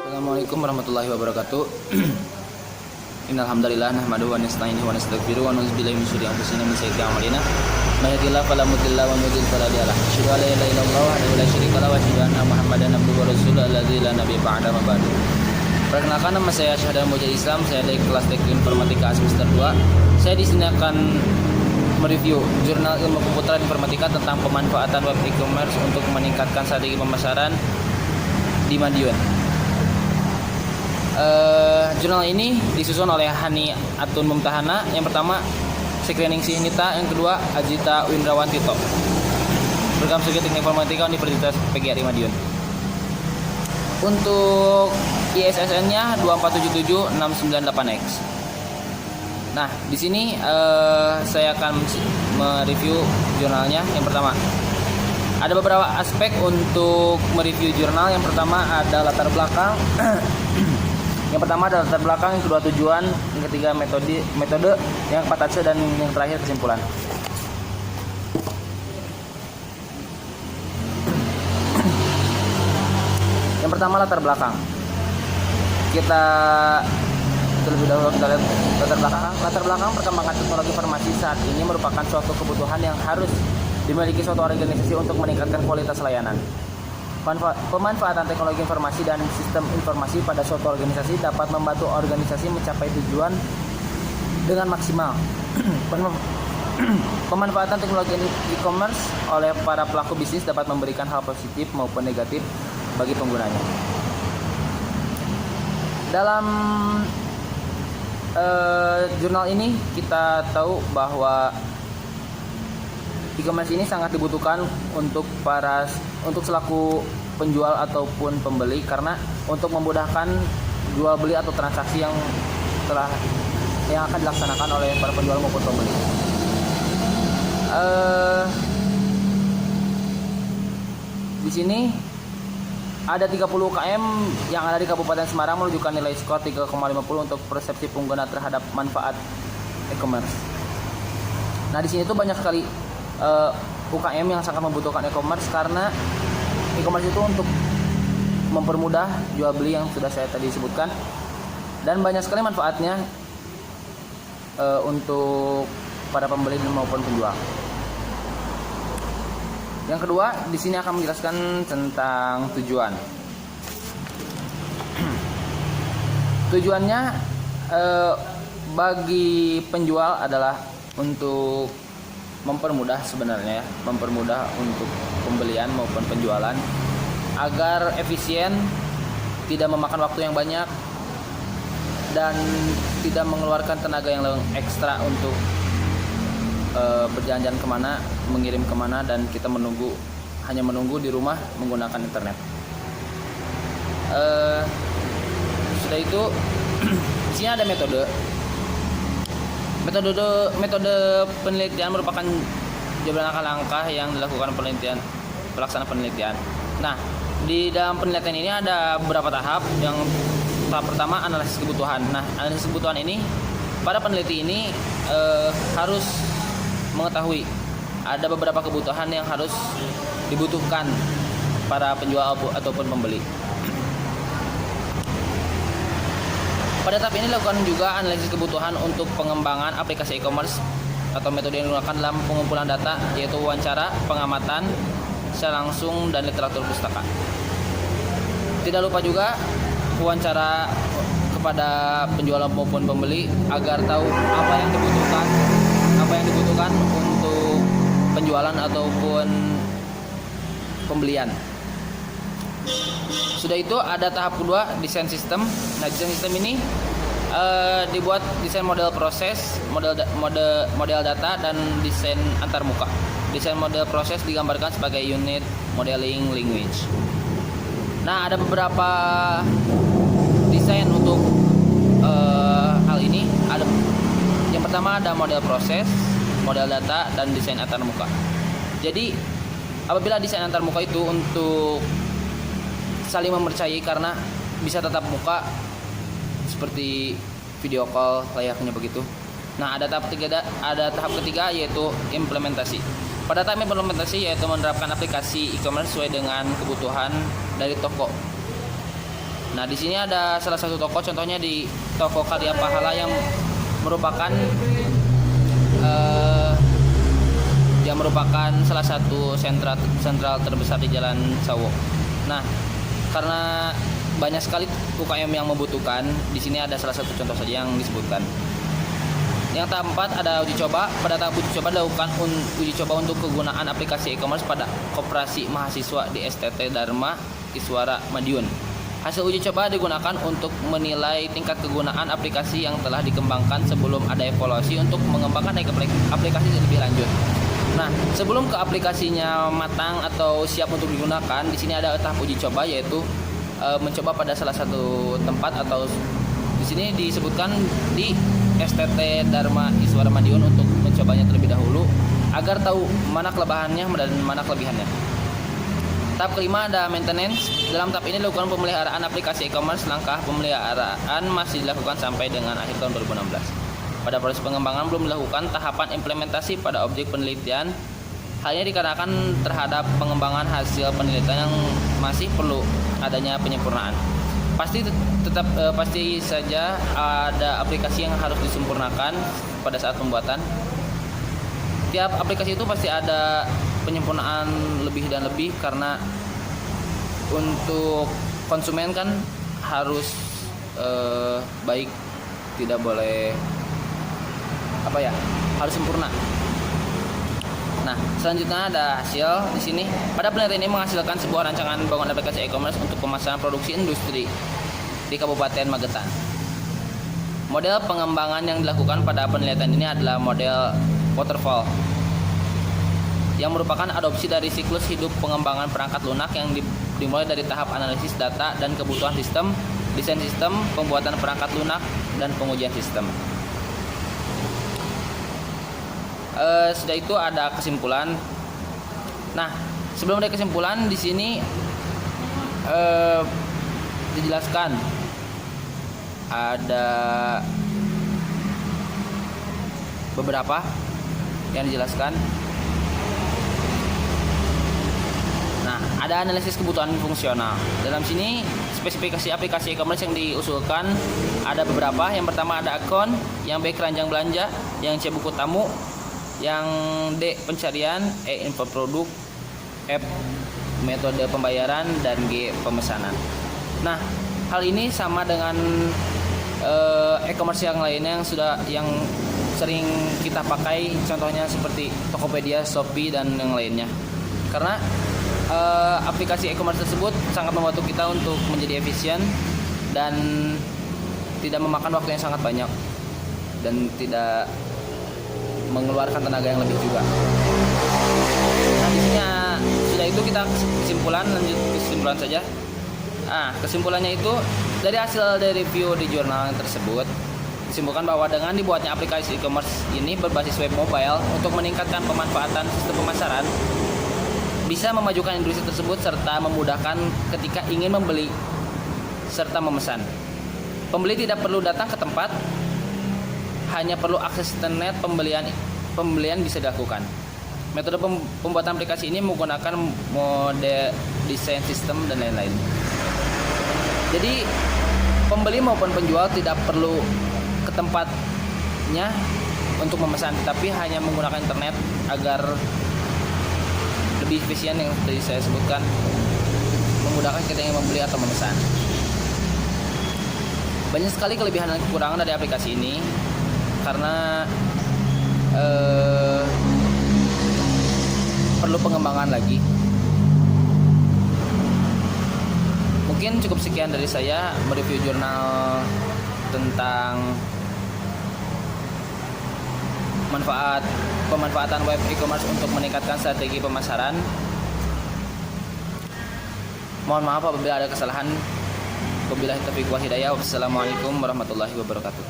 Assalamualaikum warahmatullahi wabarakatuh. Innalhamdalillah nahmaduhu wa nasta'inuhu wa nastaghfiruh wa na'udzubillahi min syururi anfusina min sayyiati a'malina. May yahdihillahu fala mudilla wa may yudlil fala hadiya lahu. Asyhadu an la ilaha illallah wahdahu la syarika lahu wa asyhadu anna Muhammadan abduhu wa rasuluhu alladzi la nabiyya ba'dahu ma ba'du. Perkenalkan, nama saya Syahdan Mujahid Islam. Saya dari kelas Teknik Informatika semester 2. Saya di sini akan mereview jurnal ilmu komputer dan informatika tentang pemanfaatan web e-commerce untuk meningkatkan strategi pemasaran di Madiun. Jurnal ini disusun oleh Hani Atun Mumtahana. Yang pertama Sekrening Sihnita, yang kedua Ajita Windrawantito. Program Studi Teknik Informatika Universitas PGRI Madiun. Untuk ISSN-nya 2477698X. Nah, di sini saya akan mereview jurnalnya. Yang pertama, ada beberapa aspek untuk mereview jurnal. Yang pertama ada latar belakang. Yang pertama adalah latar belakang, yang kedua tujuan, yang ketiga metode, yang keempat hasil, dan yang terakhir kesimpulan. Yang pertama latar belakang. Kita terlebih dahulu kita lihat latar belakang. Latar belakang perkembangan teknologi informasi saat ini merupakan suatu kebutuhan yang harus dimiliki suatu organisasi untuk meningkatkan kualitas layanan. Pemanfaatan teknologi informasi dan sistem informasi pada suatu organisasi dapat membantu organisasi mencapai tujuan dengan maksimal. Pemanfaatan teknologi e-commerce oleh para pelaku bisnis dapat memberikan hal positif maupun negatif bagi penggunanya. Dalam jurnal ini kita tahu bahwa e-commerce ini sangat dibutuhkan untuk selaku penjual ataupun pembeli, karena untuk memudahkan jual beli atau transaksi yang akan dilaksanakan oleh para penjual maupun pembeli. Di sini ada 30 UKM yang ada di Kabupaten Semarang menunjukkan nilai skor 3,50 untuk persepsi pengguna terhadap manfaat e-commerce. Nah, di sini tuh banyak sekali UKM yang sangat membutuhkan e-commerce, karena e-commerce itu untuk mempermudah jual beli yang sudah saya tadi sebutkan, dan banyak sekali manfaatnya untuk para pembeli maupun penjual. Yang kedua, di sini akan menjelaskan tentang tujuan. Tujuannya bagi penjual adalah untuk mempermudah sebenarnya, mempermudah untuk pembelian maupun penjualan agar efisien, tidak memakan waktu yang banyak, dan tidak mengeluarkan tenaga yang ekstra untuk berjalan-jalan kemana, mengirim kemana, dan kita hanya menunggu di rumah menggunakan internet. Sudah itu di sini ada metode penelitian merupakan jawaban langkah-langkah yang dilakukan pelaksanaan penelitian. Nah, di dalam penelitian ini ada beberapa tahap. Yang tahap pertama analisis kebutuhan. Nah, analisis kebutuhan ini para peneliti ini harus mengetahui ada beberapa kebutuhan yang harus dibutuhkan para penjual ataupun pembeli. Pada tahap ini dilakukan juga analisis kebutuhan untuk pengembangan aplikasi e-commerce atau metode yang digunakan dalam pengumpulan data, yaitu wawancara, pengamatan secara langsung, dan literatur pustaka. Tidak lupa juga wawancara kepada penjual maupun pembeli agar tahu apa yang dibutuhkan untuk penjualan ataupun pembelian. Sudah itu ada tahap kedua, desain sistem. Nah, desain sistem ini dibuat desain model proses, model data, dan desain antarmuka. Desain model proses digambarkan sebagai unit modeling language. Nah, ada beberapa desain untuk hal ini. Yang pertama ada model proses, model data, dan desain antarmuka. Jadi apabila desain antarmuka itu untuk saling mempercayai, karena bisa tatap muka seperti video call layaknya begitu. Nah, ada tahap ketiga yaitu implementasi. Pada tahap implementasi yaitu menerapkan aplikasi e-commerce sesuai dengan kebutuhan dari toko. Nah, di sini ada salah satu toko, contohnya di toko Karya Pahala yang merupakan salah satu sentral terbesar di Jalan Sawo. Nah, karena banyak sekali UKM yang membutuhkan, di sini ada salah satu contoh saja yang disebutkan. Yang tahap 4 ada uji coba. Pada tahap uji coba dilakukan uji coba untuk kegunaan aplikasi e-commerce pada Koperasi Mahasiswa di STT Dharma Iswara Madiun. Hasil uji coba digunakan untuk menilai tingkat kegunaan aplikasi yang telah dikembangkan sebelum ada evaluasi untuk mengembangkan aplikasi lebih lanjut. Nah, sebelum ke aplikasinya matang atau siap untuk digunakan, di sini ada tahap uji coba, yaitu mencoba pada salah satu tempat, atau di sini disebutkan di STT Dharma Iswara Madiun, untuk mencobanya terlebih dahulu agar tahu mana kelebihannya dan mana kelebihannya. Tahap kelima ada maintenance. Dalam tahap ini dilakukan pemeliharaan aplikasi e-commerce. Langkah pemeliharaan masih dilakukan sampai dengan akhir tahun 2016. Pada proses pengembangan belum dilakukan tahapan implementasi pada objek penelitian. Hanya dikarenakan terhadap pengembangan hasil penelitian yang masih perlu adanya penyempurnaan. Pasti saja ada aplikasi yang harus disempurnakan pada saat pembuatan. Tiap aplikasi itu pasti ada penyempurnaan lebih dan lebih, karena untuk konsumen kan harus baik, tidak boleh harus sempurna. Nah, selanjutnya ada hasil di sini. Pada penelitian ini menghasilkan sebuah rancangan bangun aplikasi e-commerce untuk pemasaran produksi industri di Kabupaten Magetan. Model pengembangan yang dilakukan pada penelitian ini adalah model waterfall, yang merupakan adopsi dari siklus hidup pengembangan perangkat lunak yang dimulai dari tahap analisis data dan kebutuhan sistem, desain sistem, pembuatan perangkat lunak, dan pengujian sistem. Sudah itu ada kesimpulan. Nah, sebelum ada kesimpulan, di sini dijelaskan ada beberapa yang dijelaskan. Nah, ada analisis kebutuhan fungsional. Dalam sini spesifikasi aplikasi e-commerce yang diusulkan ada beberapa. Yang pertama ada akun, yang B keranjang belanja, yang C buku tamu, yang D pencarian, E info produk, F metode pembayaran, dan G pemesanan. Nah, hal ini sama dengan e-commerce yang lainnya yang sering kita pakai, contohnya seperti Tokopedia, Shopee, dan yang lainnya. Karena aplikasi e-commerce tersebut sangat membantu kita untuk menjadi efisien dan tidak memakan waktu yang sangat banyak dan tidak mengeluarkan tenaga yang lebih juga. Nah, di sini sudah itu kita lanjut kesimpulan saja. Nah, kesimpulannya itu dari hasil dari review di jurnal tersebut disimpulkan bahwa dengan dibuatnya aplikasi e-commerce ini berbasis web mobile untuk meningkatkan pemanfaatan sistem pemasaran, bisa memajukan industri tersebut serta memudahkan ketika ingin membeli serta memesan. Pembeli tidak perlu datang ke tempat, hanya perlu akses internet, pembelian bisa dilakukan. Metode pembuatan aplikasi ini menggunakan mode desain sistem dan lain-lain. Jadi pembeli maupun penjual tidak perlu ke tempatnya untuk memesan, tapi hanya menggunakan internet agar lebih efisien, yang tadi saya sebutkan, memudahkan kita yang membeli atau memesan. Banyak sekali kelebihan dan kekurangan dari aplikasi ini, karena perlu pengembangan lagi. Mungkin cukup sekian dari saya mereview jurnal tentang pemanfaatan web e-commerce untuk meningkatkan strategi pemasaran. Mohon maaf apabila ada kesalahan. Wabillahi taufiq wal hidayah. Wassalamualaikum warahmatullahi wabarakatuh.